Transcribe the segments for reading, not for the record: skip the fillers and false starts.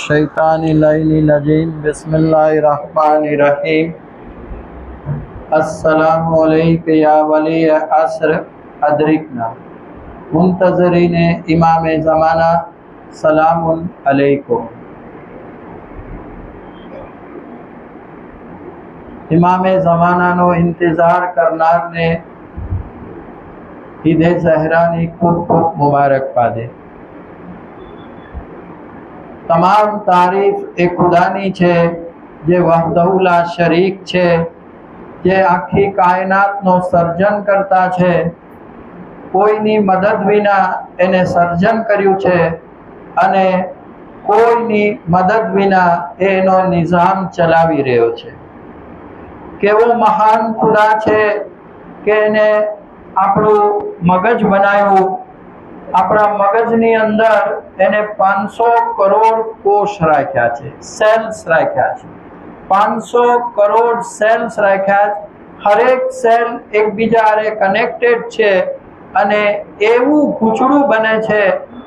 मिनश्शैतानिर्रजीम बिस्मिल्लाहिर्रहमानिर्रहीम। अस्सलामु अलैका या वली असर अदरिकना मुंतज़रीन इमाम ज़माना सलामुन अलैकुम। इमाम ज़मानानो इंतज़ार करनार ने ईद ज़हरानी खूब खूब मुबारकबाद। तमाम तारीफ ए खुदानी छे जे वहदहु ला शरीक छे, जे आखी कायनातनो सर्जन करता छे। कोईनी मदद विना एने सर्जन कर्યું છે અને કોઈની મદદ વિના એનો નિઝામ ચલાવી રહ્યો છે। કેવો મહાન ખુદા છે કે એને આપણું મગજ બનાવ્યું। આપણા મગજની અંદર એને 500 કરોડ કોષ રાખ્યા છે, સેલ્સ રાખ્યા છે। 500 કરોડ સેલ્સ રાખ્યા છે। હરેક સેલ એકબીજા હારે કનેક્ટેડ છે અને એવું ગૂંચળું બને છે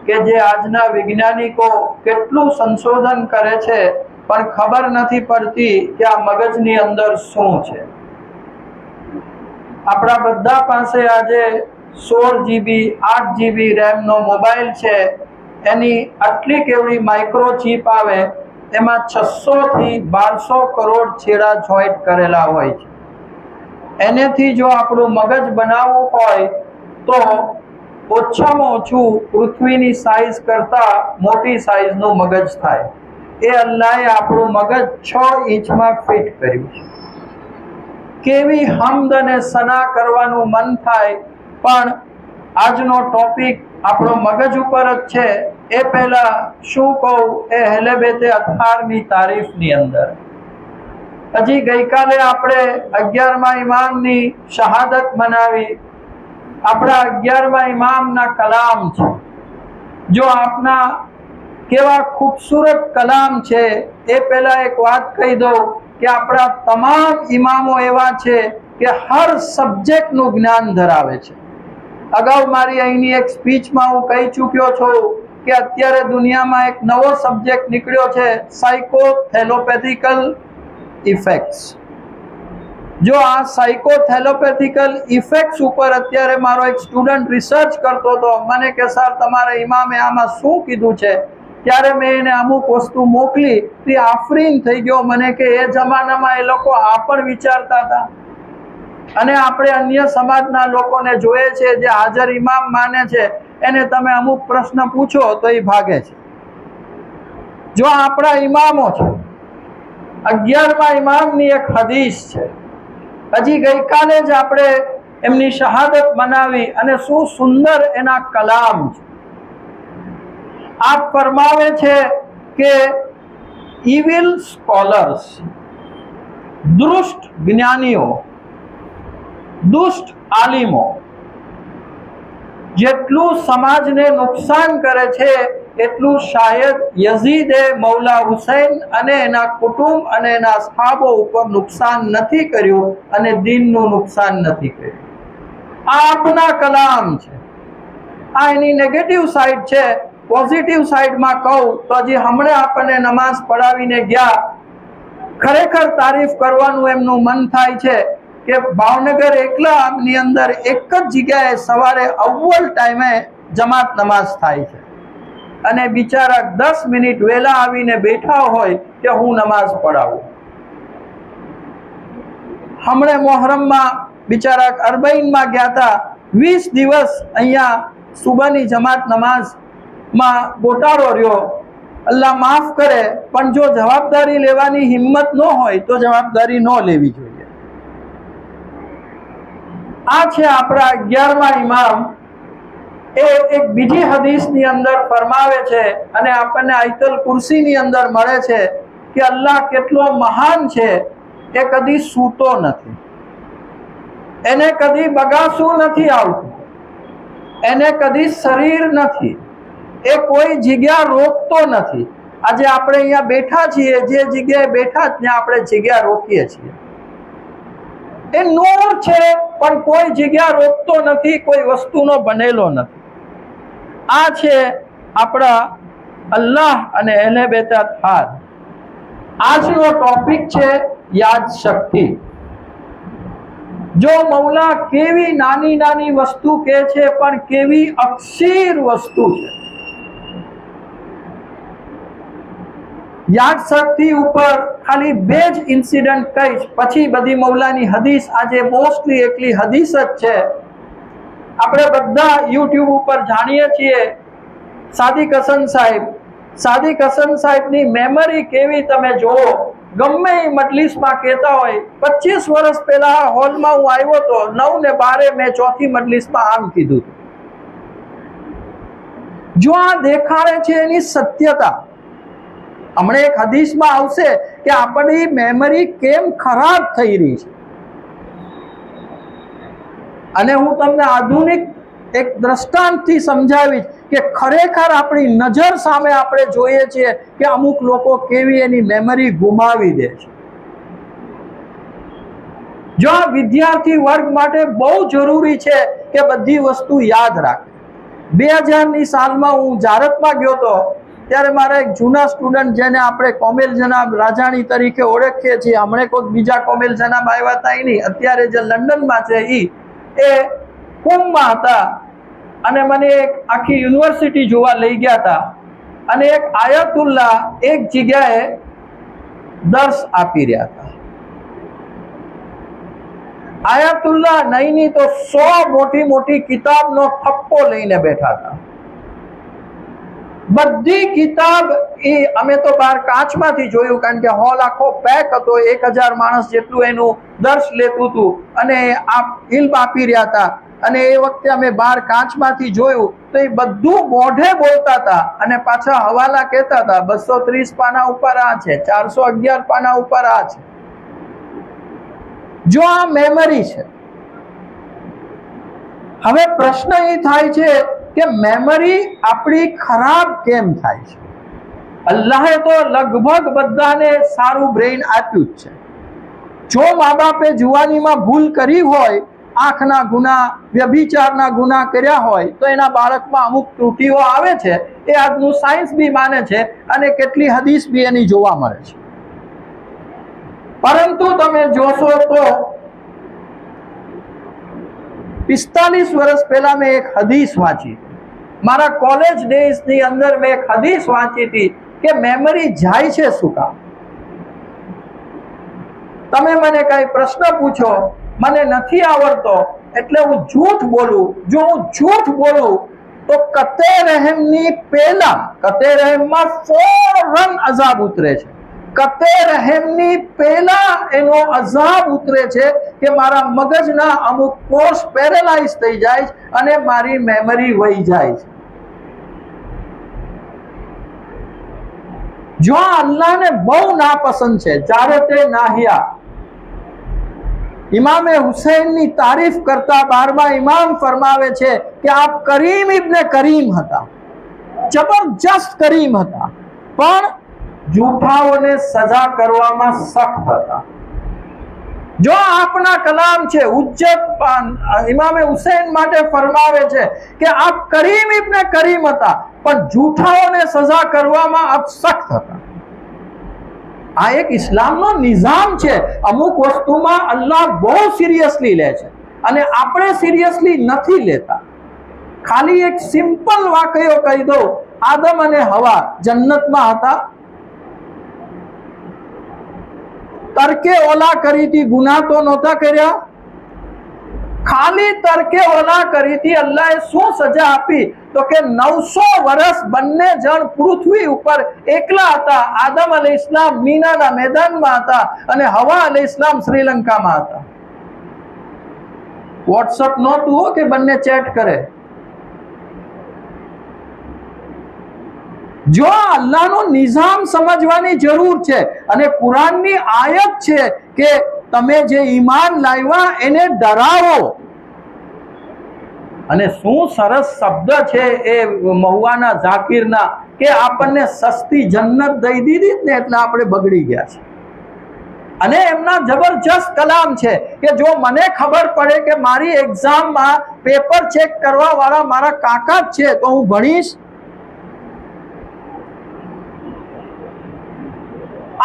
કે જે આજના વૈજ્ઞાનિકો કેટલું સંશોધન કરે છે પણ ખબર નથી પડતી કે આ મગજની અંદર શું છે। આપણા બધા પાસે આજે 16 GB 8 GB RAM નો મોબાઈલ છે। એની આટલી કેવડી માઇક્રોચિપ આવે, એમાં 600 થી 1200 કરોડ છેડા જોઈન્ટ કરેલા હોય છે। એનેથી જો આપણું મગજ બનાવવું હોય તો ઓછામાં ઓછું પૃથ્વીની સાઈઝ કરતા મોટી સાઈઝનું મગજ થાય। એ અલ્લાહે આપણું મગજ 6 ઇંચમાં ફિટ કર્યું છે। કેવી હમ્દ અને સના કરવાનું મન થાય, પણ આજનો ટોપિક આપણો મગજ ઉપર જ છે। એ પહેલા શું કહું એ હેલેબેતે અથારની તારીફની અંદર હજી ગઈકાલે આપણે 11મા ઇમામની શહાદત મનાવી। આપણા 11મા ઇમામના કલામ છે। જો આપના કેવા ખૂબસૂરત કલામ છે। એ પહેલા એક વાત કહી દઉં કે આપણા તમામ ઇમામો એવા છે કે હર સબ્જેક્ટનું જ્ઞાન ધરાવે છે। અગાઉ મારી અહીંની એક સ્પીચમાં હું કહી ચૂક્યો છું કે અત્યારે દુનિયામાં એક નવો સબ્જેક્ટ નીકળ્યો છે, સાયકોથેલોપેથિકલ ઇફેક્ટ્સ। જો આ સાયકોથેલોપેથિકલ ઇફેક્ટ્સ ઉપર અત્યારે મારો એક સ્ટુડન્ટ રિસર્ચ કરતો હતો। મને કે સર તમારા ઇમામે આમાં શું કીધું છે? ત્યારે મેં એને અમુક વસ્તુ મોકલી, તે આફરીન થઈ ગયો મને કે એ જમાનામાં એ લોકો આ પણ વિચારતા હતા। અને આપણે અન્ય સમાજના લોકોને જોઈએ છે જે હાજર ઇમામ માને છે, એને તમે અમુક પ્રશ્ન પૂછો તો એ ભાગે છે। જો આપણા ઇમામો છે, 11મા ઇમામની એક હદીસ છે। હજી ગઈકાલે જ આપણે એમની શહાદત મનાવી અને શું સુંદર એના કલામ છે। આપ ફરમાવે છે કે ઇવિલ સ્કોલર્સ, દુષ્ટ જ્ઞાનીઓ, દુષ્ટ આલિમો જેટલું સમાજને નુકસાન કરે છે એટલું શાયદ યઝીદે મૌલા હુસૈન અને એના કુટુંબ અને એના સહાબો ઉપર નુકસાન નથી કર્યું અને દીનનું નુકસાન નથી કર્યું। આ આપના કલામ છે। આ એની નેગેટિવ સાઈડ છે। પોઝિટિવ સાઈડમાં કહું તો હજી હમણાં આપણને નમાઝ પઢાવીને ગયા, ખરેખર તારીફ કરવાનું એમનું મન થાય છે કે ભાવનગર એકલાની અંદર એક જ જગ્યાએ સવારે અવ્વલ ટાઈમે જમાત નમાઝ થાય છે અને બિચારા 10 મિનિટ વહેલા આવીને બેઠા હોય કે હું નમાઝ પઢાવું। હમણે મોહરમમાં બિચારા અરબઈનમાં ગયા હતા, 20 દિવસ અહીંયા સુબહની જમાત નમાઝમાં ગોટાળો રહ્યો। અલ્લાહ માફ કરે, પણ જો જવાબદારી લેવાની હિંમત ન હોય તો જવાબદારી ન લેવી જોઈએ। આ છે આપણા 11મા ઇમામ। એ એક બીજી હદીસની અંદર ફરમાવે છે અને આપણને આયતુલ કુર્સીની અંદર મળે છે કે અલ્લાહ કેટલો મહાન છે। એ કદી સૂતો નથી, એને કદી બગાસું નથી આવતું, એને કદી શરીર નથી, એ કોઈ જગ્યા રોકતો નથી। આજે આપણે અહીંયા બેઠા છીએ, જે જગ્યાએ બેઠા ત્યાં આપણે જગ્યા રોકીએ છીએ। એ નૂર છે પણ કોઈ જગ્યા રોકતો નથી, કોઈ વસ્તુનો બનેલો નથી। આ છે આપણા અલ્લાહ અને અહેલે બેત હાર. આજનો ટોપિક છે યાદ શક્તિ. જો મૌલા કેવી નાની નાની વસ્તુ કહે છે, પણ કેવી અક્ષીર વસ્તુ છે. યાદ શક્તિ ઉપર ખાલી 2 જ ઇન્સિડન્ટ કહીશ, પછી બધી મૌલાની હદીસ. આજે મોસ્ટલી એકલી હદીસ જ છે. આપણે બધા યુટ્યુબ ઉપર જાણીએ છીએ સાદિક હસન સાહેબ. સાદિક હસન સાહેબની મેમરી કેવી તમે જોવો. ગમે એ મજલિસમાં કહેતા હોય, 25 વર્ષ પહેલા હોલમાં હું આવ્યો તો 9 ને 12 મેં ચોથી મજલિસમાં આમ કીધું. જો આ દેખાડે છે એની સત્યતા. હમણાં એક હદીસમાં આવશે કે આપણી મેમરી કેમ ખરાબ થઈ રહી છે. અને હું તમને આધુનિક એક દ્રષ્ટાંતથી સમજાવીશ કે ખરેખર આપણી નજર સામે આપણે જોઈએ છીએ કે અમુક લોકો કેવી એની મેમરી ગુમાવી દે છે. જો આ વિદ્યાર્થી વર્ગ માટે બહુ જરૂરી છે કે બધી વસ્તુ યાદ રાખે. 2000ની સાલમાં હું જારતમાં ગયો હતો, ત્યારે મારા એક જૂના સ્ટુડન્ટ, જેને આપણે કોમેલ જનાબ રાજાણી તરીકે ઓળખીએ છીએ, હમણાં કોઈ બીજા કોમેલ જનાબ આવ્યા હતા નહીં, અત્યારે જે લંડનમાં છે એ કુંભમાં હતા અને મને એક આખી યુનિવર્સિટી જોવા લઈ ગયા હતા. અને એક આયતુલ્લાહ એક જગ્યાએ દર્શ આપી રહ્યા હતા. આયતુલ્લાહ નહીં તો 100 મોટી મોટી કિતાબનો થપ્પો લઈને બેઠા હતા. બધી કિતાબ એ અમે તો બહાર કાચમાંથી જોયું, કારણ કે હોલ આખો પેક હતો. 1000 માણસ જેટલું એનું દર્શ લેતું હતું અને ઇલ્મ આપી રહ્યા હતા. અને એ વખતે અમે બહાર કાચમાંથી જોયું તો એ બધું મોઢે બોલતા હતા અને પાછા હવાલા કહેતા હતા. 230 પાના ઉપર આ છે, 411 પાના ઉપર આ છે. જો આ મેમરી છે. હવે પ્રશ્ન એ થાય છે કે મેમરી આપણી ખરાબ કેમ થાય છે? અલ્લાહે તો લગભગ બધાને સારું બ્રેઇન આપ્યું જ છે. જો મા બાપે જુવાનીમાં ભૂલ કરી હોય, આંખના ગુના, વ્યભિચારના ગુના કર્યા હોય, તો એના બાળકમાં અમુક ત્રુટીઓ આવે છે. એ આજનું સાયન્સ બી માને છે અને કેટલી હદીસ બી એની જોવા મળે છે. પરંતુ તમે જોશો તો 45 વર્ષ પહેલા મેં એક હદીસ વાંચી. મારા કોલેજ ડેઝની અંદર મેં એક હદીસ વાંચી હતી કે મેમરી જાય છે શું કામ. તમે મને કઈ પ્રશ્ન પૂછો, મને નથી આવડતો એટલે હું જૂઠ બોલું. જો હું જૂઠ બોલું તો કતે રહેમની પહેલા, કતે રહેમમાં ફોરન અઝાબ ઉતરે છે. કતે રહેમની પહેલા એનો અઝાબ ઉતરે છે કે મારા મગજના અમુક કોષ પેરેલાઇઝ થઈ જાય અને મારી મેમરી વહી જાય છે. જો અલ્લાહને બહુ નાપસંદ છે. જારતે નાહિયા ઇમામે હુસૈનની તારીફ કરતા 12મા ઇમામ ફરમાવે છે કે આપ કરીમ ઇબ્ને કરીમ હતા, જબરજસ્ત કરીમ હતા, પણ જૂઠાઓને સજા કરવામાં સખ્ત હતા. જો આપના કલામ છે ઉજ્જત ઇમામે હુસૈન માટે ફરમાવે છે કે આપ કરીમ ઇબ્ને કરીમ હતા, પણ જૂઠાઓને સજા કરવામાં આપ સખ્ત હતા. આ એક ઇસ્લામનો નિઝામ છે. અમુક વસ્તુમાં અલ્લાહ બહુ સિરિયસલી લે છે અને આપણે સિરિયસલી નથી લેતા. ખાલી એક સિમ્પલ વાક્યો કહી દો. આદમ અને હવા જન્નતમાં હતા, તરકે ઓલા કરી હતી, ગુનાહ તો નહોતા કર્યા. ખાલી તરકે ઓલા કરી હતી. અલ્લાહે શું સજા આપી? તો કે 900 વર્ષ બંને જણ પૃથ્વી ઉપર એકલા હતા. આદમ અલૈહિસ્સલામ મીનાના મેદાનમાં હતા અને હવા અલૈહિસ્સલામ શ્રીલંકામાં હતા. વોટ્સઅપ નહોતું કે બંને ચેટ કરે. જો અલ્લાહનો નિઝામ સમજવાની જરૂર છે અને કુરાનની આયત છે કે તમે જે ઈમાન લાવ્યા એને ડરાવો. અને શું સરસ શબ્દ છે એ મહુવાના ઝાકીરના કે આપણને સસ્તી જન્નત દઈ દીધી ને એટલે આપણે બગડી ગયા છે. અને એમના જબરજસ્ત કલામ છે કે જો મને ખબર પડે કે મારી એક્ઝામમાં પેપર ચેક કરવા વાળા મારા કાકા જ છે તો હું ભણીશ.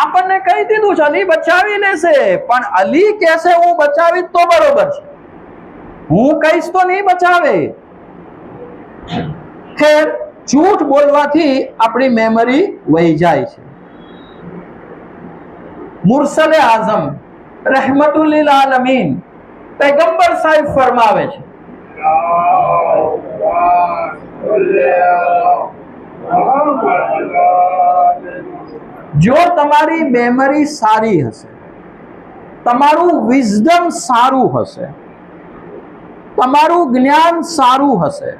આપણને કહી દીધું છે અલી બચાવી લેશે, પણ અલી કહેશે હું બચાવી તો બરોબર છે, હું કહીશ તો નહીં બચાવે. ખેર, જૂઠ બોલવાથી આપણી મેમરી વહી જાય છે. મુરસલે આઝમ રહેમતુલ લીલ આલમીન પૈગંબર સાહેબ ફરમાવે છે, જો તમારી મેમરી સારી હશે, તમારું વિઝડમ સારું હશે, તમારું જ્ઞાન સારું હશે,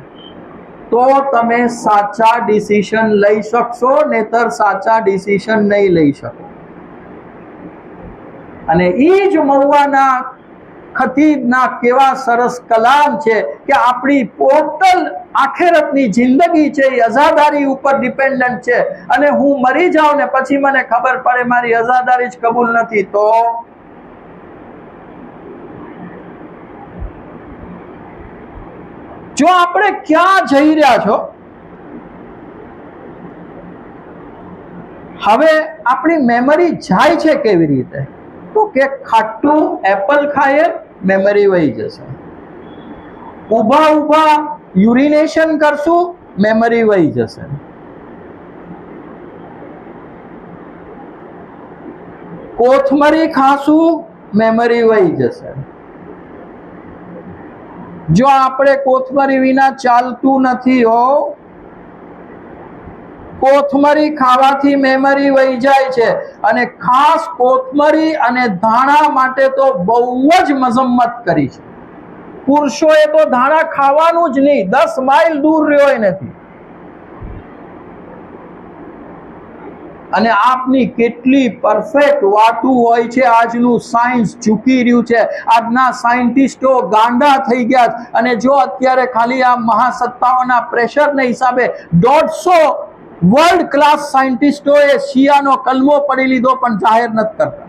તો તમે સાચા ડિસિઝન લઈ શકશો, નહીતર સાચા ડિસિઝન નહીં લઈ શકો. અને એ જ મહુવાના ખતીબના કેવા સરસ કલામ છે કે આપણી ટોટલ આખેરતની જિંદગી છે એ અઝાદારી ઉપર ડિપેન્ડન્ટ છે, અને હું મરી જાઉં ને પછી મને ખબર પડે મારી અઝાદારી જ કબૂલ નથી, તો જો આપણે ક્યાં જઈ રહ્યા છો, હવે આપણી મેમરી જાય છે કેવી રીતે, તો કે ખાટું એપલ ખાઈએ મેમરી વહી જશે, ઊભા ઊભા યુરિનેશન કરશું મેમરી વહી જશે, કોથમરી ખાશું મેમરી વહી જશે. જો આપણે કોથમરી વિના ચાલતું નથી હો, કોથમરી ખાવાથી મેમરી વહી જાય છે, અને ખાસ કોથમરી અને ધાણા માટે તો બહુ જ મજમ્મત કરી છે. પુરુષોએ તો ધાણા ખાવાનું જ નહીં, 10 માઇલ દૂર રહ્યો નથી. અને આપની કેટલી પરફેક્ટ વાતું હોય છે, આજનું સાયન્સ ઝૂકી રહ્યું છે, આજના સાયન્ટિસ્ટો ગાંડા થઈ ગયા. અને જો અત્યારે ખાલી આ મહાસત્તાઓના પ્રેશરના હિસાબે 150 વર્લ્ડ ક્લાસ સાયન્ટિસ્ટોએ શિયાનો કલમો પડી લીધો પણ જાહેર નથી કરતા.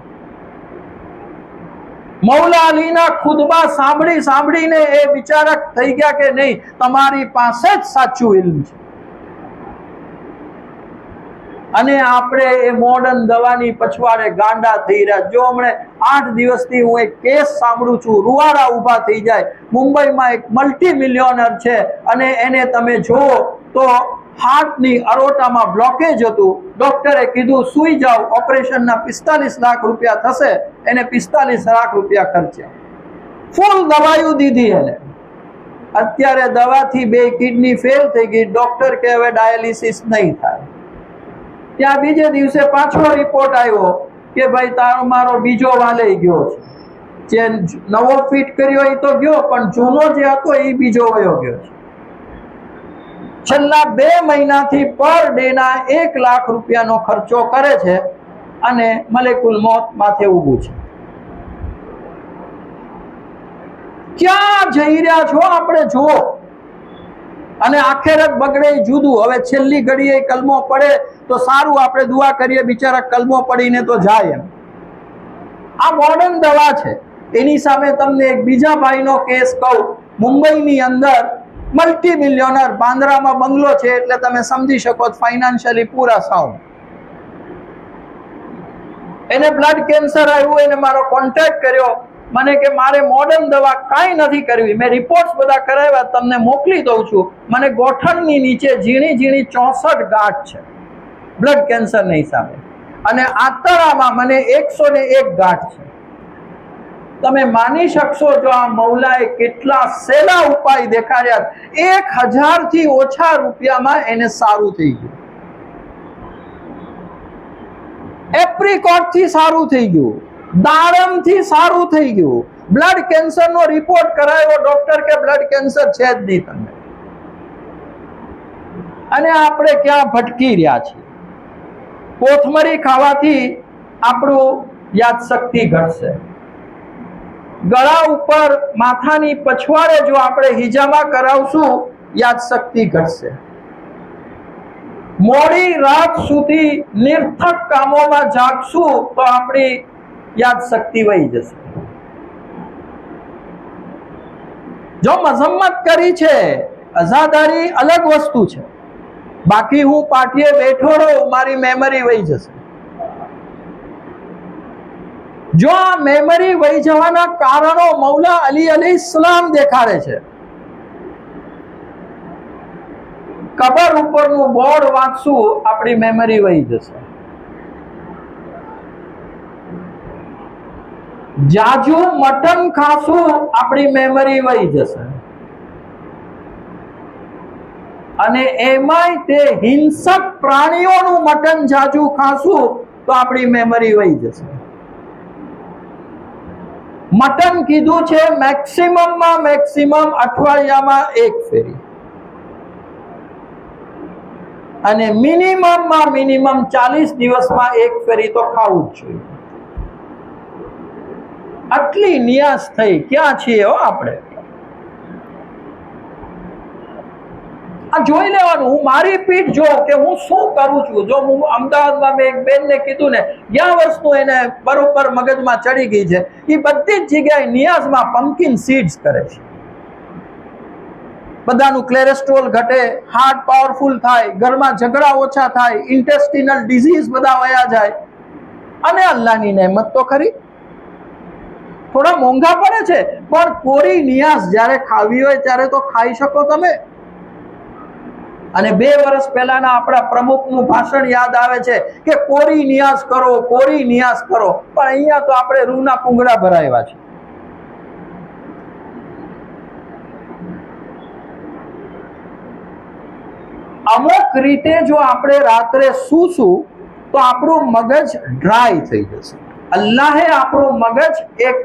મૌલા અલીના ખુદબા સાંભળી સાંભળીને એ વિચારક થઈ ગયા કે નહીં, તમારી પાસે જ સાચું ઇલ્મ છે. અને આપણે એ મોડર્ન દવાની પછવાડે ગાંડા થઈ રહ્યા. જો હમણે 8 દિવસથી હું એક કેસ સાંભળું છું, રૂવાડા ઊભા થઈ જાય. મુંબઈમાં એક મલ્ટી મિલિયોનર છે, અને એને તમે જુઓ તો હાર્ટની અરોટામાં બ્લોકેજ હતું. ડોક્ટરે કીધું સુઈ જાઓ, ઓપરેશનના 45 લાખ રૂપિયા થશે. એને 45 લાખ રૂપિયા ખર્ચ્યા, ફૂલ દવાઈઓ દીધી એને. અત્યારે દવાથી 2 કિડની ફેલ થઈ ગઈ. ડોક્ટર કે હવે ડાયાલિસિસ નહીં થાય. ત્યાં બીજે દિવસે પાછો રિપોર્ટ આવ્યો કે ભાઈ તારો મારો બીજો વાલઈ ગયો છે. જે નવો ફિટ કર્યો એ તો ગયો, પણ જૂનો જે હતો એ બીજો વયો ગયો છે. છેલ્લા 2 મહિનાથી પર ડે ના 1 લાખ રૂપિયાનો ખર્ચો કરે છે, અને મલેકુલ મોત માથે ઊભું છે. ક્યાં જઈ રહ્યા છો આપણે જુઓ. અને આખેરત બગડે જુદું. હવે છેલ્લી ઘડીએ કલમો પડે તો સારું, આપણે દુઆ કરીએ બિચારા કલમો પડીને તો જાય. એમ આ મોડર્ન દવા છે. એની સામે તમને એક બીજા ભાઈનો કેસ કહું. મુંબઈની અંદર મલ્ટી મિલિયોનર, બાંદ્રામાં બંગલો છે એટલે તમે સમજી શકો ફાઇનાન્શિયલી પૂરા સાઉન્ડ. એને બ્લડ કેન્સર આવ્યું. એને મારો કોન્ટેક્ટ કર્યો, મને કે મારે મોડર્ન દવા કાંઈ નથી કરવી. મેં રિપોર્ટ્સ બધા કરાવ્યા, તમને મોકલી દઉં છું. મને ગોઠણની નીચે ઝીણી ઝીણી 64 ગાંઠ છે બ્લડ કેન્સરની હિસાબે, અને આંતરડામાં મને 101 ગાંઠ છે. તમે માની શકશો જો આ મૌલાએ કેટલા સહેલા ઉપાય દેખાડ્યા. 1000 થી ઓછા રૂપિયામાં એને સારું થઈ ગયું. એપ્રિકોટ થી સારું થઈ ગયું, દાડમથી સારું થઈ ગયું. બ્લડ કેન્સરનો રિપોર્ટ કરાયો, ડોક્ટર કે બ્લડ કેન્સર છે જ નહીં તમને. અને આપણે ક્યાં ભટકી રહ્યા છીએ. કોથમરી ખાવાથી આપણું યાદશક્તિ ઘટશે. ગળા ઉપર માથાની પછવાડે જો આપણે હિજામા કરાવશું, યાદશક્તિ ઘટશે. મોડી રાત સુધી નિર્થક કામોમાં જાગશું તો આપણી યાદશક્તિ વહી જશે. જો મજમ્મત કરી છે, અઝાદારી અલગ વસ્તુ છે. બાકી હું પાટીએ બેઠો રહું, મારી મેમરી વહી જશે. જો આ મેમરી વહી જવાના કારણો મૌલા અલી અલૈહિસ્સલામ દેખાડે છે. કબર ઉપરનું બોર્ડ વાંચશું, આપણી મેમરી વહી જશે. જાજુ મટન ખાશું, આપણી મેમરી વહી જશે. અને એમાંય તે હિંસક પ્રાણીઓનું મટન જાજુ ખાશું તો આપણી મેમરી વહી જશે. મટન કીધું છે મેક્સિમમમાં મેક્સિમમ અઠવાડિયામાં 1 ફેરી, અને મિનિમમમાં મિનિમમ 40 દિવસમાં 1 ફેરી તો ખાવું જ જોઈએ. આટલી નિયાસ થઈ, ક્યાં છીએ હો આપણે? આ જોઈ લેવાનું. હું મારી પીઠ જો કે હું શું કરું છું. જો હું અમદાવાદમાં મેં એક બેનને કીધું ને, 11 વર્ષનું એને બરોબર મગજમાં ચડી ગઈ છે, એ બધી જ જગ્યાએ નિયાઝમાં પમ્પકિન સીડ્સ કરે છે. બધાનું કોલેસ્ટ્રોલ ઘટે, હાર્ટ પાવરફુલ થાય, ઘરમાં ઝઘડા ઓછા થાય, ઇન્ટેસ્ટિનલ ડિઝીઝ બધા વયા જાય. અને અલ્લાહની નહેમત તો ખરી. થોડા મોંઘા પડે છે, પણ કોરી નિયાઝ જ્યારે ખાવી હોય ત્યારે તો ખાઈ શકો તમે. અને 2 વર્ષ પહેલાના આપણા પ્રમુખનું ભાષણ યાદ આવે છે કે કોરી નિયાઝ કરો, કોરી નિયાઝ કરો. પણ અહીંયા તો આપણે રૂના પૂંગડા ભરાવ્યા છે. અમુક રીતે જો આપણે રાત્રે સૂશું તો આપણું મગજ ડ્રાય થઈ જશે. અલ્લાહે આપણું મગજ એક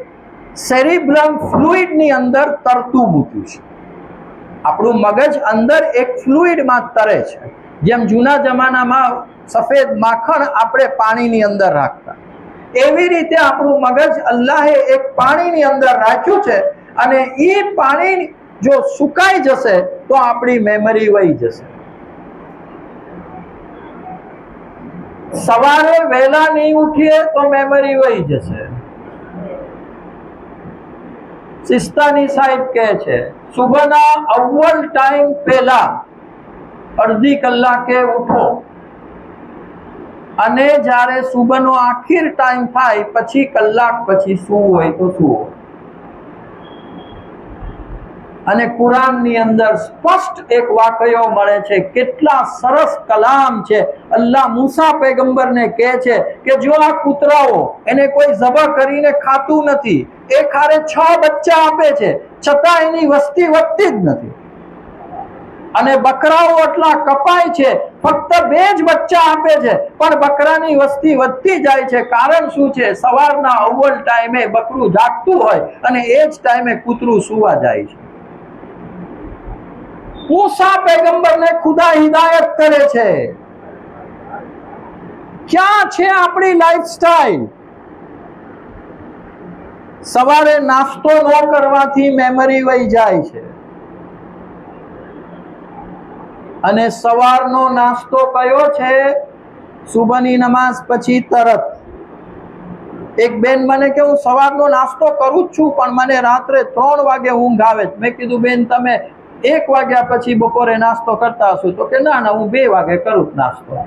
સેરિબ્રમ ફ્લુઇડની અંદર તરતું મૂક્યું છે. આપણું મગજ અંદર એક ફ્લુઇડમાં તરે છે. જેમ જૂના જમાનામાં સફેદ માખણ આપણે પાણીની અંદર રાખતા, એવી રીતે આપણું મગજ અલ્લાહે એક પાણીની અંદર રાખ્યું છે. અને એ પાણી જો સુકાઈ જશે તો આપણી મેમરી વહી જશે. સવારે વહેલા નહીં ઉઠીએ તો મેમરી વહી જશે. સિસ્તાની સાહેબ કહે છે સુબહના અવ્વલ ટાઈમ પહેલા અડધી કલાકે ઉઠો, અને જ્યારે સુબહનો આખીર ટાઈમ થાય પછી કલાક પછી સૂવું હોય તો સૂવો. અને કુરાનની અંદર સ્પષ્ટ એક વાકયો મળે છે. કેટલા સરસ કલામ છે. અલ્લાહ મૂસા પૈગંબરને કહે છે કે જો આ કૂતરાઓ એને કોઈ ઝબહ કરીને ખાતું નથી, એ ખારે 6 બચ્ચા આપે છે, છતાં એની વસ્તી વધતી જ નથી. અને બકરાઓ એટલા કપાય છે, ફક્ત 2 જ બચ્ચા આપે છે, પણ બકરાની વસ્તી વધતી જાય છે. કારણ શું છે? સવારના અવ્વલ ટાઈમે બકરું જાગતું હોય અને એ જ ટાઈમે કૂતરું સુવા જાય છે. મૂસા પૈગંબરને ખુદા હિદાયત કરે છે. ક્યાં છે આપણી લાઈફસ્ટાઈલ? સવારે નાસ્તો ન કરવાથી મેમરી વહી જાય છે. અને સવારનો નાસ્તો કયો છે? સુબહની નમાઝ પછી તરત. એક બેન મને કે હું સવારનો નાસ્તો કરું જ છું, પણ મને રાત્રે 3 વાગે ઊંઘ આવે છે. મેં કીધું બેન તમે 1 વાગ્યા પછી બપોરે નાસ્તો કરતા હશો? તો કે ના હું 2 વાગે કરું નાસ્તો.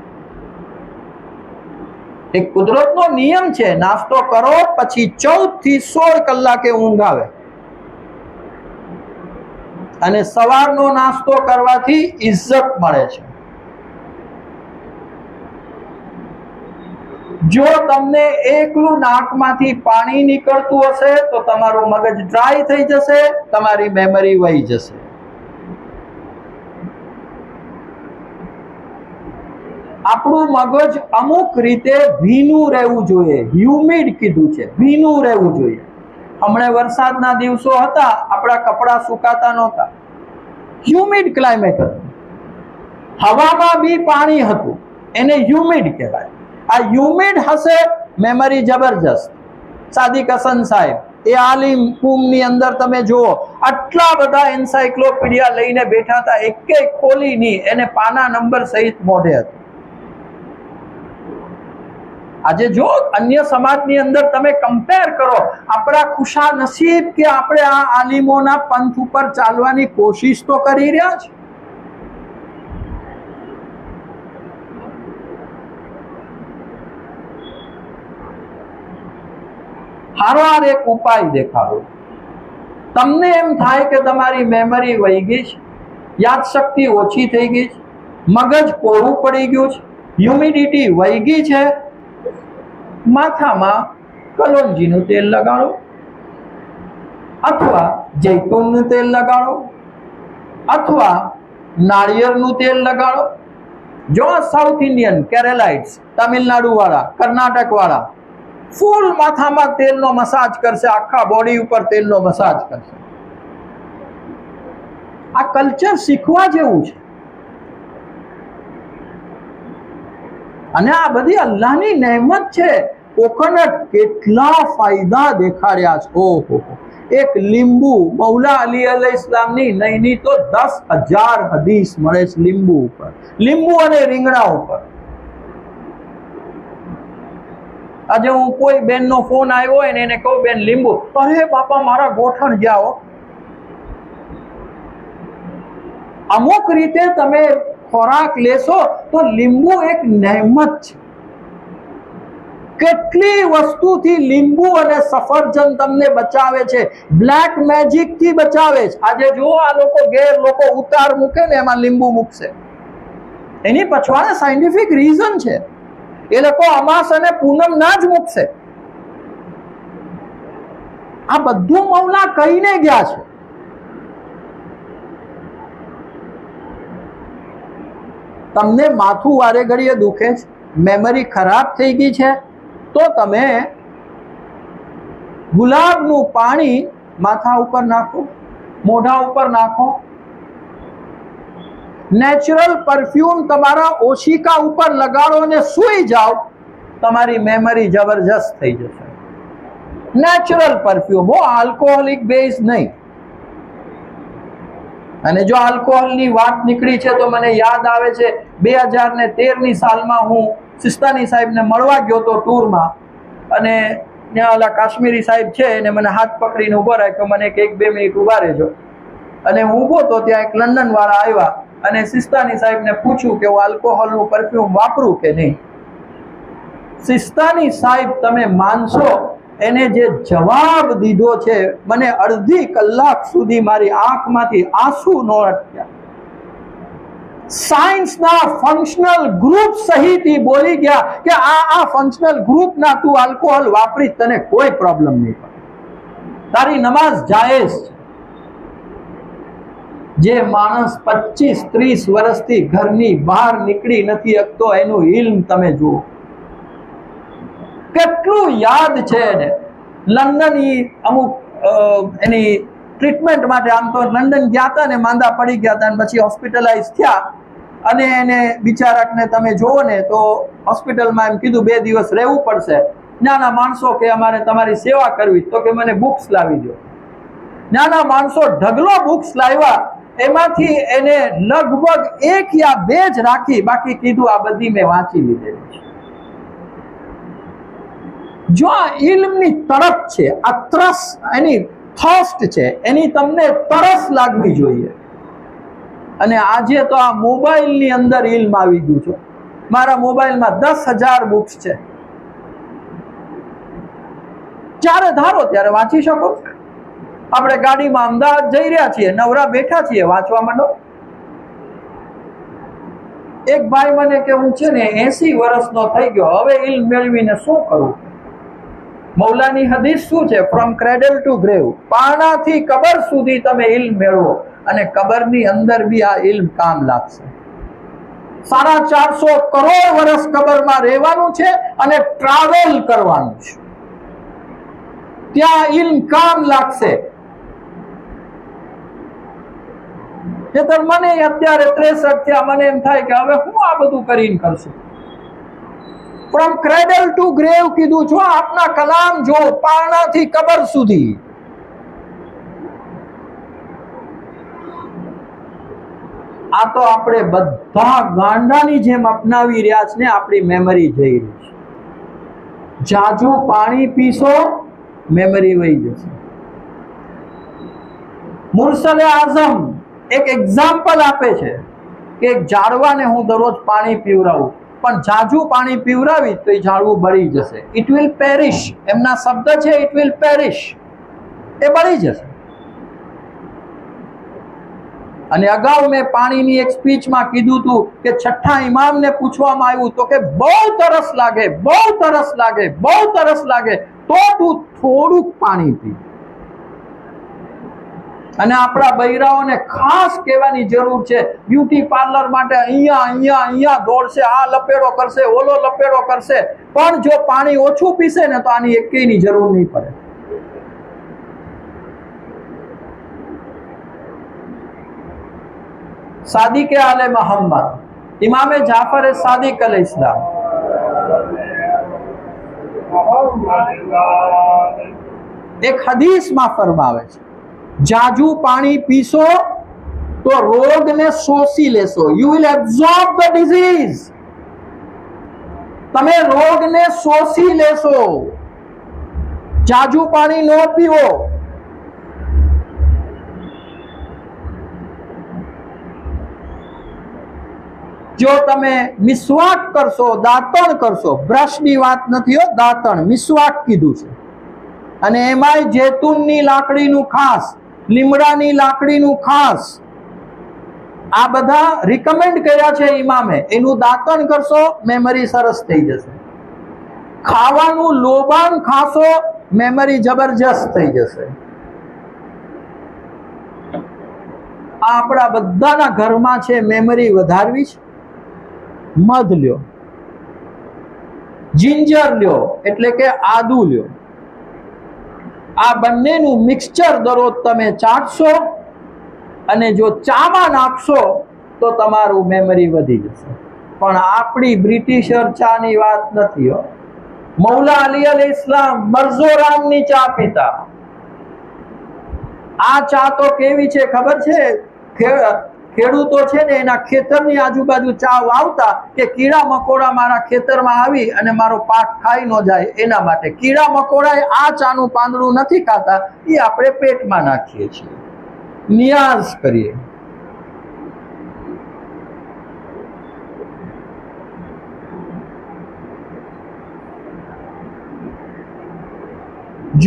એક કુદરતનો નિયમ છે, નાસ્તો કરો પછી 14 થી 16 કલાકે ઊંઘ આવે. અને સવારનો નાસ્તો કરવાથી ઇજ્જત મળે છે. જો તમને એકલું નાકમાંથી પાણી નીકળતું હશે તો તમારું મગજ ડ્રાય થઈ જશે, તમારી મેમરી વહી જશે. આપણું મગજ અમુક રીતે ભીનું રહેવું જોઈએ. હ્યુમિડ કીધું છે, ભીનું રહેવું જોઈએ. હમણાં વરસાદના દિવસો હતા, આપણા કપડા સુકાતા નહોતા, હ્યુમિડ ક્લાઇમેટ હતું. હવામાં બી પાણી હતું, એને હ્યુમિડ કહેવાય. આ હ્યુમિડ હશે, મેમરી જબરજસ્ત. સાદિક હસન સાહેબ એ આલિમ કુમની અંદર તમે જુઓ, આટલા બધા એન્સાઇક્લોપીડિયા લઈને બેઠા હતા, એક ખોલી નહીં, એને પાના નંબર સહિત મોઢે હતું. આજે જો અન્ય સમાજની અંદર તમે કમ્પેર કરો, આપણા ખુશા નસીબ કે આપણે આ આલિમોના પંથ ઉપર ચાલવાની કોશિશ તો કરી રહ્યા છે. હારવાર એક ઉપાય દેખાડો. તમને એમ થાય કે તમારી મેમરી વહી ગઈ છે, યાદશક્તિ ઓછી થઈ ગઈ છે, મગજ કોરું પડી ગયું છે, હ્યુમિડિટી વહી ગઈ છે, માથામાં કલોંજીનું તેલ લગાડો અથવા જૈતુનનું તેલ લગાડો અથવા નાળિયેરનું તેલ લગાડો. જો સાઉથ ઇન્ડિયન કેરેલાઇટ્સ, તમિલનાડુ વાળા, કર્ણાટક વાળા ફૂલ માથામાં તેલનો મસાજ કરશે, આખા બોડી ઉપર તેલનો મસાજ કરશે. આ કલ્ચર શીખવા જેવું છે. અને આ બધી અલ્લાહની નહેમત છે. કોકોનટ કેટલા ફાયદા દેખાડ્યા છે. ઓહો, એક લીંબુ, મૌલા અલી અલૈહિસ્સલામની નહીં તો 10,000 હદીસ મળે છે લીંબુ ઉપર, લીંબુ અને રીંગણા ઉપર. આજે હું કોઈ બેનનો ફોન આવ્યો હોય ને એને કહું, બેન લીંબુ, અરે બાપા મારા ગોઠણ ગયા. અમુક રીતે તમે ખોરાક લેશો તો લીંબુ એક નહેમત છે. કેટલી વસ્તુથી લીંબુ અને સફરજન તમને બચાવે છે, બ્લેક મેજિક થી બચાવે છે. આજે જો આ લોકો ઉતાર મૂકે ને એમાં લીંબુ મૂકશે, એની પછવાડે સાયન્ટિફિક રીઝન છે. એ લોકો અમાસ અને પૂનમ ના જ મૂકશે. આ બધું મૌલા કહીને ગયા છે. તમને માથું વારે ઘડીએ દુખે છે, મેમરી ખરાબ થઈ ગઈ છે, તો તમે ગુલાબનું પાણી માથા ઉપર નાખો, મોઢા ઉપર નાખો. નેચરલ પરફ્યુમ તમારા ઓશિકા ઉપર લગાડો અને સૂઈ જાઓ, તમારી મેમરી જબરજસ્ત થઈ જશે. નેચરલ પરફ્યુમ હો, આલ્કોહોલિક બેઝ નહીં. અને જો આલ્કોહોલની વાત નીકળી છે તો મને યાદ આવે છે 2013ની સાલમાં હું સિસ્તાની સાહેબને મળવા ગયો તો ટૂરમાં, અને ત્યાં ઓલા કાશ્મીરી સાહેબ છે એને મને હાથ પકડીને ઊભો રાખ્યો, મને કે 1-2 મિનિટ ઊભા રહેજો. અને હું ઊભો તો ત્યાં એક લંડન વાળા આવ્યા અને સિસ્તાની સાહેબને પૂછ્યું કે હું આલ્કોહોલનું પરફ્યુમ વાપરું કે નહીં. સિસ્તાની સાહેબ તમે માનશો, એને જે જવાબ દીધો છે, મને અડધી કલાક સુધી મારી આંખમાંથી આંસુ ન અટક્યા. સાયન્સના ફંક્શનલ ગ્રુપ સહિત બોલી ગયા કે આ ફંક્શનલ ગ્રુપના તું આલ્કોહોલ વાપરી તને કોઈ પ્રોબ્લેમ નહીં પડે, તારી નમાઝ જાયઝ છે. જે માણસ 25-30 વર્ષથી ઘરની બહાર નીકળી નથી શકતો, એનું ઇલ્મ તમે જુઓ કેટલું યાદ છે એને. લંડન અમુક એની ટ્રીટમેન્ટ માટે આમ તો લંડન ગયા હતા ને માંદા પડી ગયા હતા, અને પછી હોસ્પિટલાઇઝ થયા. અને એને બિચારાને તમે જુઓ ને તો હોસ્પિટલમાં એમ કીધું 2 દિવસ રહેવું પડશે. નાના માણસો કે અમારે તમારી સેવા કરવી, તો કે મને બુક્સ લાવી દો. નાના માણસો ઢગલો બુક્સ લાવ્યા, એમાંથી એને લગભગ 1 યા 2 જ રાખી, બાકી કીધું આ બધી મેં વાંચી લીધેલી છે. જો આ ઇલ્મની તરફ છે, આ ત્રસ, એની થર્સ્ટ છે, એની તમને તરસ લાગવી જોઈએ. અને આજે તો આ મોબાઈલની અંદર ઇલ્મ આવી ગયું છે. મારા મોબાઈલમાં 10,000 બુક્સ છે, જ્યારે ધારો ત્યારે વાંચી શકો. આપણે ગાડીમાં અમદાવાદ જઈ રહ્યા છીએ, નવરા બેઠા છીએ, વાંચવા માંડો. એક ભાઈ મને કે હું છે ને 80 વર્ષનો થઈ ગયો, હવે ઇલ્મ મેળવીને શું કરું? મૌલાની હદીસ શું છે? ફ્રોમ ક્રેડલ ટુ ગ્રેવ, પારણાથી કબર સુધી તમે ઇલ્મ મેળવો, અને કબરની અંદર બી આ ઇલ્મ કામ લાગશે. 450 કરોડ વર્ષ કબરમાં રહેવાનું છે અને ટ્રાવેલ કરવાનું છે, ત્યાં ઇલ્મ કામ લાગશે. મને અત્યારે 63 થયા, મને એમ થાય કે હવે હું આ બધું કરીને કરશું. ફ્રોમ ક્રેડલ ટુ ગ્રેવ કીધું છું. આપના કલામ જો, પારણાથી કબર સુધી. આ તો આપણે બધા ગાંડાની જેમ અપનાવી રહ્યા છે ને, આપણી મેમરી જઈ રહી છે. જાજુ પાણી પીશો, મેમરી વહી જશે. મુરસલે આઝમ એક એક્ઝામ્પલ આપે છે કે એક ઝાડવાને હું દરરોજ પાણી પીવડાવું, પણ જાજુ પાણી પીવરાવી તો એ ઝાડવું બળી જશે. It will parish. એમના શબ્દ છે ઇટ વિલ પેરિશ, એ બળી જશે. અને અગાઉ મેં પાણીની એક સ્પીચમાં કીધું હતું કે છઠ્ઠા ઇમામને પૂછવામાં આવ્યું તો કે બહુ તરસ લાગે, બહુ તરસ લાગે, બહુ તરસ લાગે તો તું થોડુંક પાણી પી. અને આપણા બૈરાઓને ખાસ કહેવાની જરૂર છે, બ્યુટી પાર્લર માટે અહીંયા અહીંયા અહીંયા દોડશે, આ લપેડો કરશે, ઓલો લપેડો કરશે, પણ જો પાણી ઓછું પીશે ને તો આની એકેયની જરૂર નહીં પડે. सादिक आले मोहम्मद इमाम जाफर सादिक अलैहिस्सलाम एक हदीस में फरमावे छे, जाजू पानी पीसो तो रोग ने शोषी लेशो. You will absorb the disease. तमे रोग ने शोषी लेशो. जाजू पानी नो पीवो. जो तमे मिसवाक करशो, दातण करशो, ब्रशनी वात नथी हो, दातण मिसवाक कीधुं छे. अने एमाय जैतूननी लाकड़ीनुं खास, લીમડાની લાકડીનું ખાસ, આ બધા રિકમેન્ડ કર્યા છે ઇમામે. એનું દાંતણ કરશો, મેમરી સરસ થઈ જશે. ખાવાનું લોબાન ખાશો, મેમરી જબરજસ્ત થઈ જશે. આ આપણા બધાના ઘરમાં છે. મેમરી વધારવી છે, મધ લ્યો, જિંજર લ્યો એટલે કે આદુ લ્યો. આ બંનેનું મિક્સચર દરરોજ તમે ચાટશો અને જો ચામાં નાખશો તો તમારું મેમરી વધી જશે. પણ આપણી બ્રિટિશર ચાની વાત નથી હો. મૌલા અલી અલૈહિ ઇસ્લામ મરઝોરામની ચા પીતા. આ ચા તો કેવી છે ખબર છે? ખેડૂતો છે ને એના ખેતરની આજુબાજુ ચા વાવતા કે કીડા મકોડા મારા ખેતરમાં આવી અને મારો પાક ખાઈ ન જાય એના માટે. કીડા મકોડા આ ચાનું પાંદડું નથી ખાતા, એ આપણે પેટમાં નાખીએ છીએ, નિયાઝ કરીએ.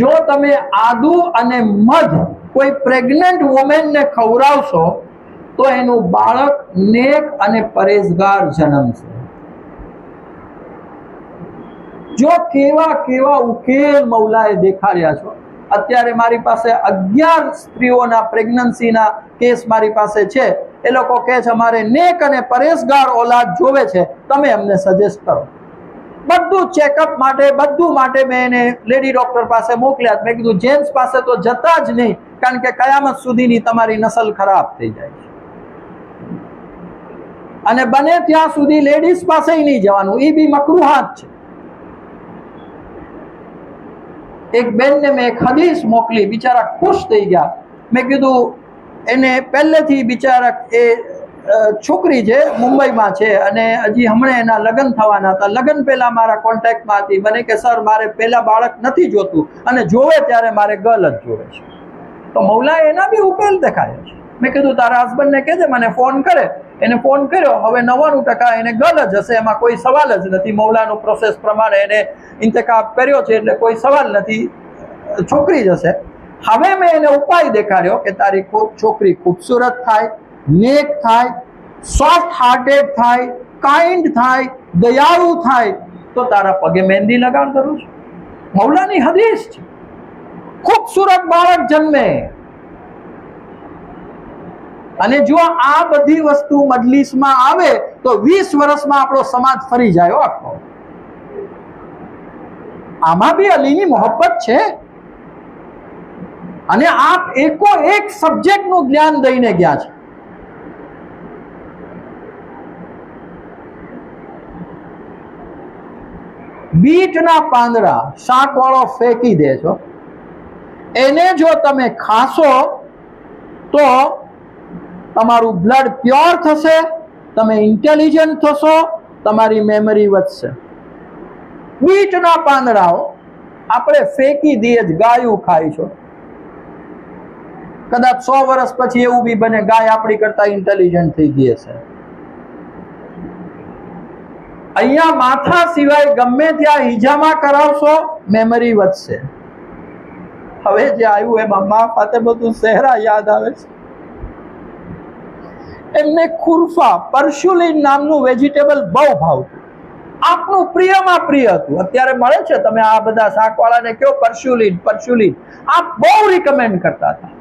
જો તમે આદુ અને મધ કોઈ પ્રેગ્નન્ટ વુમેનને ખવડાવશો તો એનું બાળક નેક અને પરેઝગાર જન્મશે. જો કેવા કેવા ઉકેલ મૌલાએ દેખાડ્યા છો. અત્યારે મારી પાસે 11 સ્ત્રીઓના પ્રેગ્નન્સીના કેસ મારી પાસે છે. એ લોકો કહે છે અમારે નેક અને પરેઝગાર ઓલાદ જોવે છે, તમે અમને સજેસ્ટ કરો. બધું ચેકઅપ માટે, બધું માટે મેં એને લેડી ડોક્ટર પાસે મોકલ્યા. મેં કીધું જેન્ટ્સ પાસે તો જતા જ નહીં, કારણ કે કયામત સુધીની તમારી નસલ ખરાબ થઈ જાય છે. અને બને ત્યાં સુધી લેડીઝ પાસે નહીં જવાનું, એ બી મકરૂહાત છે. એક બેનને મેં એક હદીસ મોકલી, બિચારા ખુશ થઈ ગયા. મેં કીધું એને પહેલેથી બિચારા એ છોકરી છે, મુંબઈમાં છે અને હજી હમણાં એના લગ્ન થવાના હતા. લગ્ન પહેલા મારા કોન્ટેક્ટમાં હતી. મને કે સર મારે પહેલા બાળક નથી જોતું અને જોવે ત્યારે મારે ગર્લ જ જોવે છે. તો મૌલાએ એના બી ઉકેલ દેખાડ્યો છે. મેં કીધું તારા હસબન્ડને કહેજે મને ફોન કરે. એને ફોન કર્યો. હવે 99% એને ગર્લ જ હશે, એમાં કોઈ સવાલ જ નથી. મૌલાનું પ્રોસેસ પ્રમાણે એને ઇન્તખાબ કર્યો છે એટલે કોઈ સવાલ નથી, છોકરી જ હશે. હવે મેં એને ઉપાય દેખાડ્યો કે તારી છોકરી ખૂબસૂરત થાય, નેક થાય, સોફ્ટ હાર્ટેડ થાય, કાઇન્ડ થાય, દયાળુ થાય તો તારા પગે મહેંદી લગાડ કરું છું. મૌલાની હદીસ છે. ખૂબસૂરત બાળક જન્મે. અને જો આ બધી વસ્તુ મજલિસમાં આવે તો 20 વર્ષમાં આપણો સમાજ ફરી જાય આખો. આમાં બી અલીની મોહબ્બત છે. અને આપ એકો એક સબ્જેક્ટનું જ્ઞાન દઈને ગયા છે. બીટના પાંદડા શાકવાળો ફેંકી દેજો, એને જો તમે ખાશો તો તમારું બ્લડ પ્યોર થશે, તમે ઇન્ટેલિજન્ટ થશો, તમારી મેમરી વધશે. બીટના પાંદડાઓ આપણે ફેંકી દઈએ જ, ગાયું ખાય છો. કદાચ 100 વર્ષ પછી એવું બી બને ગાય આપણી કરતા ઇન્ટેલિજન્ટ થઈ ગઈ હશે. અહીંયા માથા સિવાય ગમે ત્યાં હિજામા કરાવશો મેમરી વધશે. હવે જે આવ્યું એમાં મા ફાતેમતુલ ઝહરા યાદ આવે છે. એમને ખુરફા પરશુલિન નામનું વેજીટેબલ બહુ ભાવતું. આપનું પ્રિયમાં પ્રિય હતું. અત્યારે મળે છે, તમે આ બધા શાકવાળાને કહો પરશુલિન પરશુલિન, આપ બહુ રિકમેન્ડ કરતા હતા.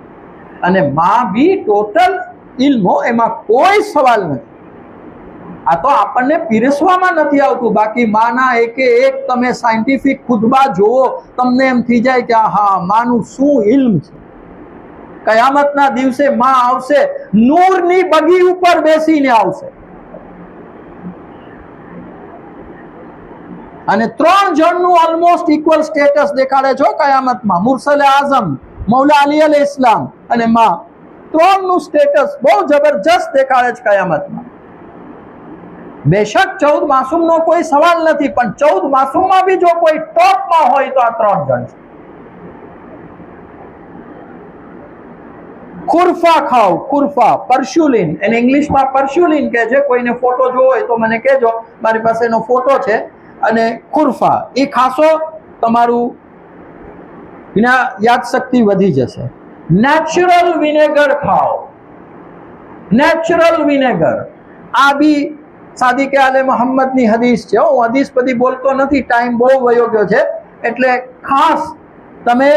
અને માં બી ટોટલ ઇલ્મો, એમાં કોઈ સવાલ નથી. આ તો આપણને પીરસવામાં નથી આવતું. બાકી માના એકે એક તમે સાયન્ટિફિક ખુતબા જોવો, તમને એમ થઈ જાય કે હા માનું શું ઇલ્મ છે. કયામતના દિવસે માં આવશે, નૂરની બગી ઉપર બેસીને આવશે. અને 3 જણનું ઓલમોસ્ટ ઇક્વલ સ્ટેટસ દેખાડે છે કયામતમાં. મુરસલે આઝમ, મૌલા અલી અલ ઇસ્લામ અને માં, 3 નું સ્ટેટસ બહુ જબરજસ્ત દેખાડે છે કયામતમાં. બેશક 14 માસૂમનો કોઈ સવાલ નથી, પણ 14 માસૂમમાં બી જો કોઈ ટોપમાં હોય તો આ 3 જણ છે. ખુરફા ખાઓ, ખુરફા પરશુલિન, એને ઇંગ્લિશમાં પરશુલિન કહે છે. કોઈને ફોટો જોવો હોય તો મને કહેજો, મારી પાસે એનો ફોટો છે. અને ખુરફા એ ખાશો, તમારું યાદશક્તિ વધી જશે. નેચરલ વિનેગર ખાઓ, નેચરલ વિનેગર. આ બી સાદિકે આલે મોહમ્મદની હદીસ છે. હું હદીસ બધી બોલતો નથી, ટાઈમ બહુ વયો ગયો છે. એટલે ખાસ તમે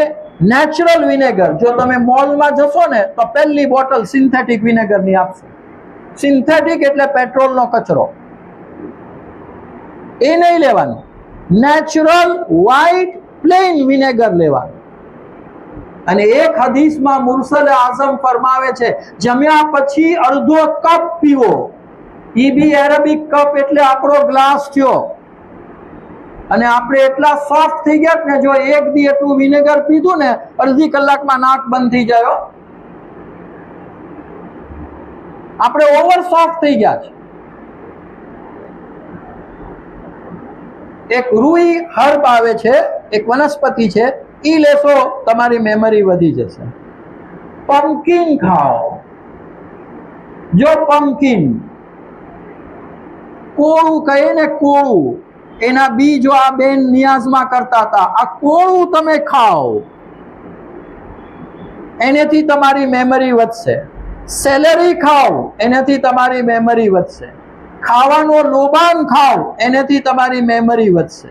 નેચરલ વિનેગર, જો તમે મોલમાં જશો ને તો પહેલી બોટલ સિન્થેટિક વિનેગરની આપશે. સિન્થેટિક એટલે પેટ્રોલનો કચરો, એ નહીં લેવાનું. નેચરલ વ્હાઇટ પ્લેન વિનેગર લેવાનું. અને એક હદીસમાં મુરસલે આઝમ ફરમાવે છે, જમ્યા પછી અડધો કપ પીવો. એ બી એરેબિક કપ એટલે આપણો ગ્લાસ થયો. અને આપણે એટલા સોફ્ટ થઈ ગયા ને, જો એક દી એટલું વિનેગર પીધું ને, અડધી કલાકમાં નાક બંધ થઈ જાય. આપણે ઓવર સોફ્ટ થઈ ગયા છે. એક રૂઈ હર્બ આવે છે, એક વનસ્પતિ છે, ઈ લેશો તમારી મેમરી વધી જશે. પમ્પકિન ખાઓ. જો પમ્પકિન કોળું કહે ને, કોળું, એના બી જો આ બેન નિયાઝમાં કરતા હતા, આ કોળું તમે ખાઓ, એનાથી તમારી મેમરી વધશે. સેલેરી ખાઓ, એનાથી તમારી મેમરી વધશે. ખાવાનો લોબાન ખાઓ, એનાથી તમારી મેમરી વધશે.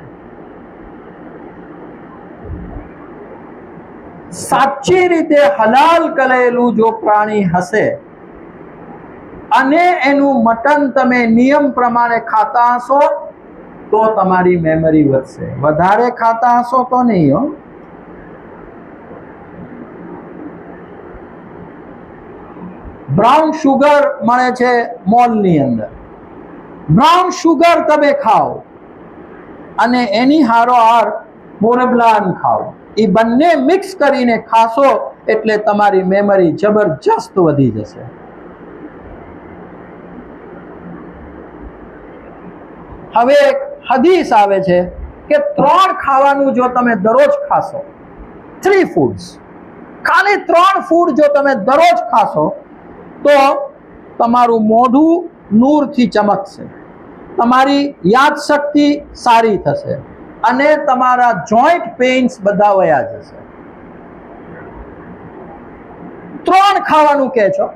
સાચી રીતે હલાલ કરેલું જો પ્રાણી હશે અને એનું મટન તમે નિયમ પ્રમાણે ખાતા હશો તો તમારી મેમરી વધશે. વધારે ખાતા હશો તો નહીં હો. બ્રાઉન શુગર મળે છે મોલની અંદર, બ્રાઉન શુગર તમે ખાઓ અને એની હારોહાર મોરબલાન ખાઓ. એ બંને મિક્સ કરીને ખાશો એટલે તમારી મેમરી જબરજસ્ત વધી જશે. હવે એક હદીસ આવે છે કે 3 ખાવાનું જો તમે દરરોજ ખાશો, 3 ફૂડ્સ, ખાલી 3 ફૂડ જો તમે દરરોજ ખાશો તો તમારું મોઢું નૂરથી ચમકશે, તમારી યાદશક્તિ સારી થશે અને તમારા જોઈન્ટ પેઇન્સ બધા વયા જશે. 3 ખાવાનું કહે છો.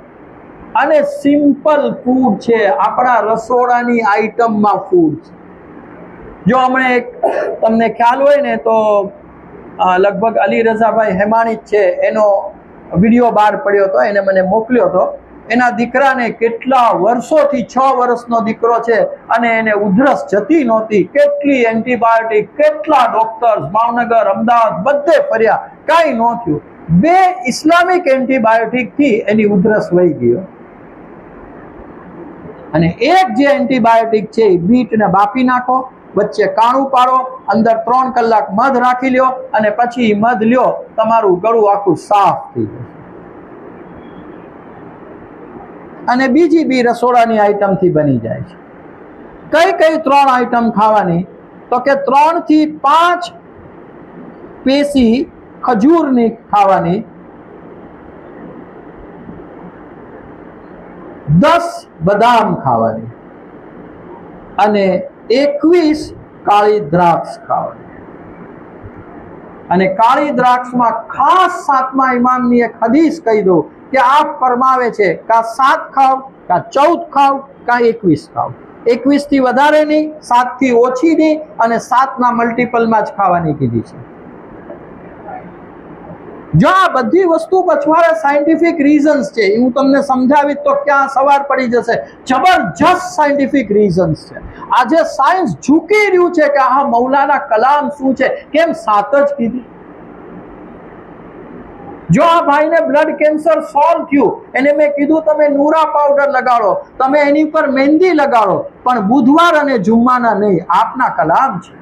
અને સિમ્પલ ફૂડ છે, આપણા રસોડાની આઈટમમાં ફૂડ છે. જો હમણાં એક તમને ખ્યાલ હોય ને તો લગભગ અલી રઝાભાઈ હેમાણી છે, એનો વિડીયો બહાર પડ્યો હતો, એને મને મોકલ્યો હતો. એના દીકરાને કેટલા વર્ષોથી, 6 વર્ષનો દીકરો છે અને એને ઉધરસ જતી નહોતી. કેટલી એન્ટીબાયોટિક, કેટલા ડોક્ટર્સ, ભાવનગર, અમદાવાદ બધે ફર્યા, કાંઈ ન થયું. 2 ઇસ્લામિક એન્ટીબાયોટિકથી એની ઉધરસ વહી ગયો. અને એક જે એન્ટીબાયોટિક છે એ બીટને બાફી નાખો, વચ્ચે કાણું પાડો, અંદર 3 કલાક મધ રાખી લ્યો અને પછી મધ લ્યો, તમારું ગળું આખું સાફ થઈ જશે. અને બીજી બી રસોડાની આઈટમથી બની જાય છે. કઈ કઈ 3 આઈટમ ખાવાની? તો કે 3 થી 5 પેસી ખજૂરની ખાવાની, 10 બદામ ખાવાની અને 21 કાળી દ્રાક્ષ ખાવાની. અને કાળી દ્રાક્ષમાં ખાસ 7મા ઇમામની એક હદીસ કહી દો કે આપ ફરમાવે છે કા 7 ખાવ, કા 14 ખાવ, કા 21 ખાવ. 21 થી વધારે નહીં, 7 થી ઓછી નહીં, અને 7 ના મલ્ટિપલમાં જ ખાવાની કીધી છે. જો આ બધી વસ્તુ પછવાડે સાયન્ટિફિક રીઝન્સ છે, હું તમને સમજાવી તો ક્યાં સવાર પડી જશે. જબરજસ્ત સાયન્ટિફિક રીઝન્સ છે. આજે સાયન્સ ઝૂકી રહ્યું છે કે આ મૌલાના કલામ શું છે, કેમ 7 જ કીધી. જો આ ભાઈને બ્લડ કેન્સર સોલ્વ થયું, એને મેં કીધું તમે નૂરા પાવડર લગાડો, તમે એની પર મહેંદી લગાડો, પણ બુધવાર અને જુમ્માના નહીં. આપના કલામ છે.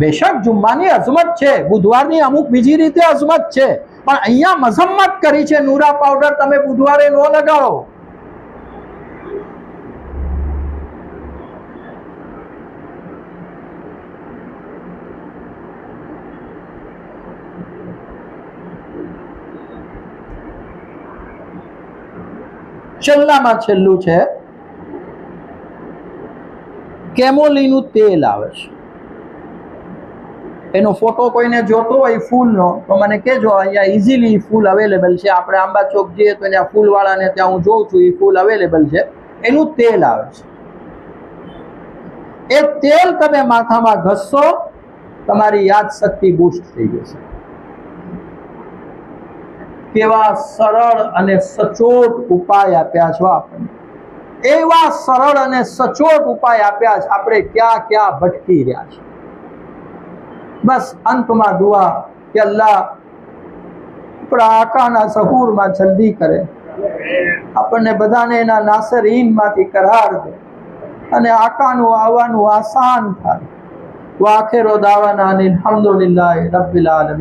બેશક જુમ્માની અઝમત છે, બુધવારની અમુક બીજી રીતે અઝમત છે, પણ અહીંયા મઝમ્મત કરી છે નૂરા પાવડર તમે બુધવારે ન લગાડો. છેલ્લામાં છેલ્લું છે કેમોલીનું તેલ આવે છે. એનો ફોટો કોઈને જોતો હોય ફૂલનો તો મને કહેજો. અહીંયા ઇઝીલી ફૂલ અવેલેબલ છે. આપણે આંબા ચોક જઈએ તો ત્યાં ફૂલવાળાને ત્યાં હું જોઉં છું, એ ફૂલ અવેલેબલ છે. એનું તેલ આવે છે. એ તેલ તમે માથામાં ઘસશો, તમારી યાદશક્તિ બૂસ્ટ થઈ જશે. કેવા સરળ અને સચોટ ઉપાય આપ્યા છો આપણને. એવા સરળ અને સચોટ ઉપાય આપ્યા છે. આપણે ક્યાં ક્યાં ભટકી રહ્યા છે. બસ અંતમાં દુઆ કે અલ્લાહ આપણા આકાના સહૂરમાં જલ્દી કરે, આપણને બધાને એના નાસરીનમાંથી કરાર દે, અને આકાનું આવવાનું આસાન થાય. વાખિરુ દાવાના અનિલ હમ્દુલિલ્લાહિ રબ્બિલ આલમીન.